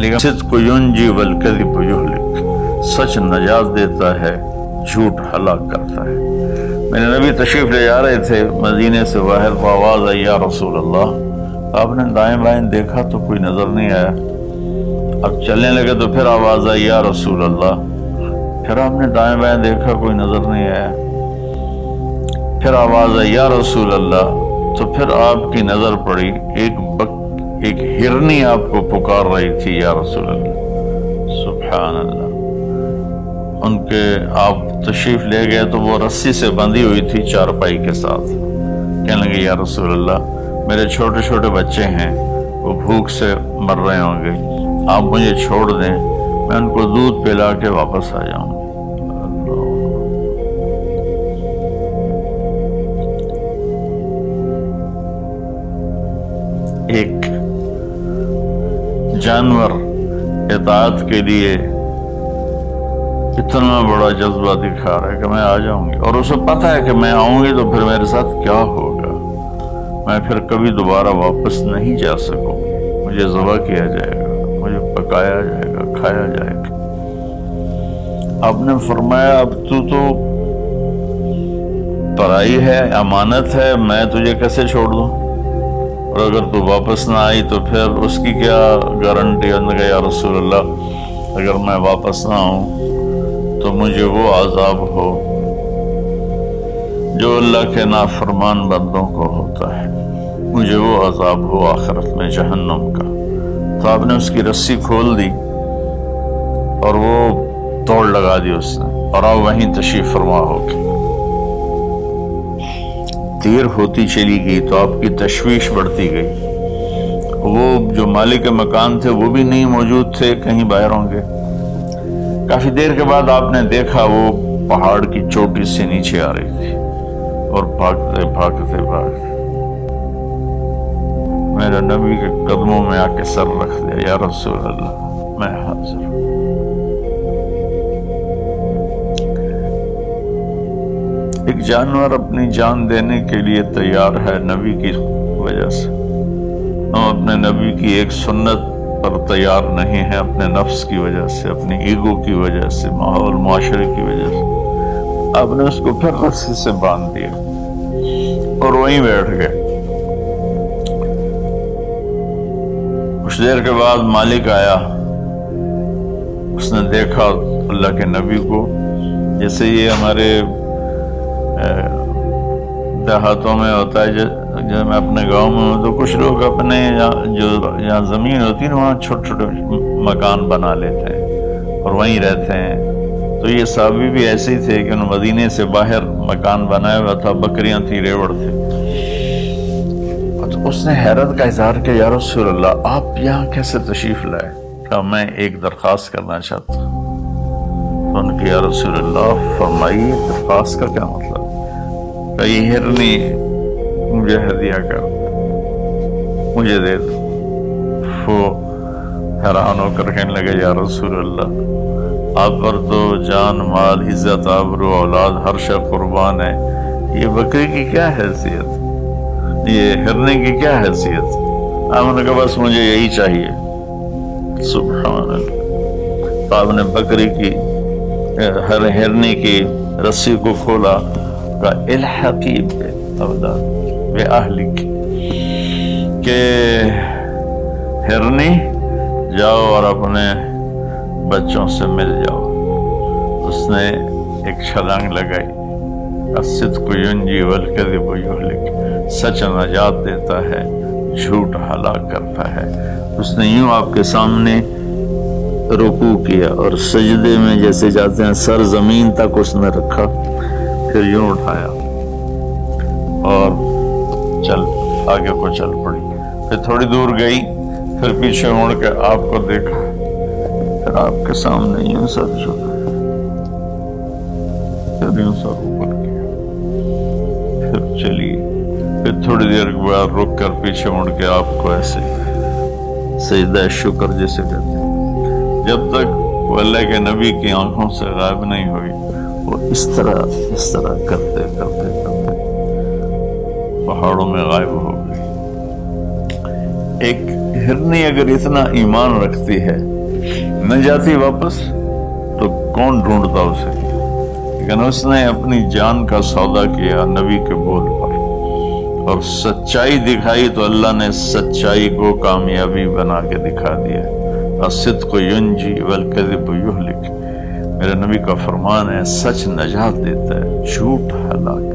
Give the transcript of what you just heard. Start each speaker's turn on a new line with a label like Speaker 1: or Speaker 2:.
Speaker 1: لیکن صدق ینجی والکذب یہلک، سچ نجات دیتا ہے، جھوٹ ہلاک کرتا ہے۔ میرے نبی تشریف لے جا رہے تھے مدینے سے باہر، تو آواز آئی، یا رسول اللہ۔ آپ نے دائیں بائیں دیکھا تو کوئی نظر نہیں آیا۔ اب چلنے لگے تو پھر آواز آئی، یا رسول اللہ۔ پھر آپ نے دائیں بائیں دیکھا، کوئی نظر نہیں آیا۔ پھر آواز آئی، یا رسول اللہ۔ تو پھر آپ کی نظر پڑی، ایک ہرنی آپ کو پکار رہی تھی، یا رسول اللہ۔ سبحان اللہ۔ ان کے آپ تشریف لے گئے تو وہ رسی سے بندھی ہوئی تھی چارپائی کے ساتھ۔ کہنے لگے، یا رسول اللہ، میرے چھوٹے چھوٹے بچے ہیں، وہ بھوک سے مر رہے ہوں گے، آپ مجھے چھوڑ دیں، میں ان کو دودھ پلا کے واپس آ جاؤں۔ ایک جانور اطاعت کے لیے اتنا بڑا جذبہ دکھا رہا ہے کہ میں آ جاؤں گی، اور اسے پتہ ہے کہ میں آؤں گی تو پھر میرے ساتھ کیا ہوگا، میں پھر کبھی دوبارہ واپس نہیں جا سکوں گی، مجھے ذبح کیا جائے گا، مجھے پکایا جائے گا، کھایا جائے گا۔ آپ نے فرمایا، اب تو پرائی ہے، امانت ہے، میں تجھے کیسے چھوڑ دوں، اور اگر تو واپس نہ آئی تو پھر اس کی کیا گارنٹی ہے؟ یا رسول اللہ، اگر میں واپس نہ آؤں تو مجھے وہ عذاب ہو جو اللہ کے نافرمان بندوں کو ہوتا ہے، مجھے وہ عذاب ہو آخرت میں جہنم کا۔ تو آپ نے اس کی رسی کھول دی اور وہ توڑ لگا دی اس نے، اور آپ وہیں تشریف فرما ہو کے دیر ہوتی چلی گئی تو آپ کی تشویش بڑھتی گئی۔ وہ جو مالک مکان تھے وہ بھی نہیں موجود تھے، کہیں باہر ہوں گے۔ کافی دیر کے بعد آپ نے دیکھا وہ پہاڑ کی چوٹی سے نیچے آ رہی تھی، اور بھاگتے بھاگتے بھاگتے میرے نبی کے قدموں میں آ کے سر رکھ دیا، یا رسول اللہ، میں حاضر ہوں۔ ایک جانور اپنی جان دینے کے لیے تیار ہے نبی کی وجہ سے، ہم اپنے نبی کی ایک سنت پر تیار نہیں ہے، اپنے نفس کی وجہ سے، اپنی ایگو کی وجہ سے، ماحول معاشرے کی وجہ سے۔ آپ نے اس کو پھر رسی سے باندھ دیا اور وہیں بیٹھ گئے۔ کچھ دیر کے بعد مالک آیا، اس نے دیکھا اللہ کے نبی کو، جیسے یہ ہمارے دیہاتوں میں ہوتا ہے، جب میں اپنے گاؤں میں ہوں تو کچھ لوگ اپنے جو یہاں زمین ہوتی ہے وہاں چھوٹے چھوٹے مکان بنا لیتے ہیں اور وہیں رہتے ہیں۔ تو یہ صحابی بھی ایسے ہی تھے کہ انہوں مدینے سے باہر مکان بنایا ہوا تھا، بکریاں تھی، ریوڑ تھے۔ تو اس نے حیرت کا اظہار کیا، یا رسول اللہ، آپ یہاں کیسے تشریف لائے؟ کہا، میں ایک درخواست کرنا چاہتا ہوں۔ تو ان کی، یا رسول اللہ فرمائیے، درخواست کا کیا مطلب؟ کہ یہ ہرنی مجھے ہدیہ کر، مجھے دے دو۔ وہ حیران ہو کر کہنے لگے، یا رسول اللہ، آپ پر تو جان، مال، عزت، آبرو، اولاد، ہر شے قربان ہے، یہ بکری کی کیا حیثیت، یہ ہرنے کی کیا حیثیت؟ آپ نے کہا، بس مجھے یہی چاہیے۔ سبحان اللہ۔ تو آپ نے بکری کی، ہرنے کی رسی کو کھولا، کہا، الحقی بأہلک، کہ ہرنی جاؤ اور اپنے بچوں سے مل جاؤ۔ اس نے ایک چھلانگ لگائی، الصدق ینجی والکذب یہلک، سچ نجات دیتا ہے، جھوٹ ہلاک کرتا ہے۔ اس نے یوں آپ کے سامنے رکوع کیا اور سجدے میں جیسے جاتے ہیں سر زمین تک اس نے رکھا، پھر یوں اٹھایا اور چل آگے کو چل پڑی۔ پھر تھوڑی دور گئی، پھر پیچھے مڑ کے آپ کو دیکھا، پھر آپ کے سامنے یوں سر جھکا، پھر یوں سر اوپر کیا، پھر چلی، پھر تھوڑی دیر کے بعد رک کر پیچھے مڑ کے آپ کو ایسے سجدہ شکر جیسے کہتے ہیں۔ جب تک وہ اللہ کے نبی کی آنکھوں سے غائب نہیں ہوئی، وہ اس طرح کرتے کرتے پہاڑوں میں غائب ہو گئی۔ ایک ہرنی اگر اتنا ایمان رکھتی ہے نہ جاتی واپس تو کون ڈھونڈتا اسے، لیکن اس نے اپنی جان کا سودا کیا نبی کے بول پر اور سچائی دکھائی تو اللہ نے سچائی کو کامیابی بنا کے دکھا دیا۔ الصدق ینجی والکذب یہلک، میرے نبی کا فرمان ہے سچ نجات دیتا ہے، جھوٹ ہلاک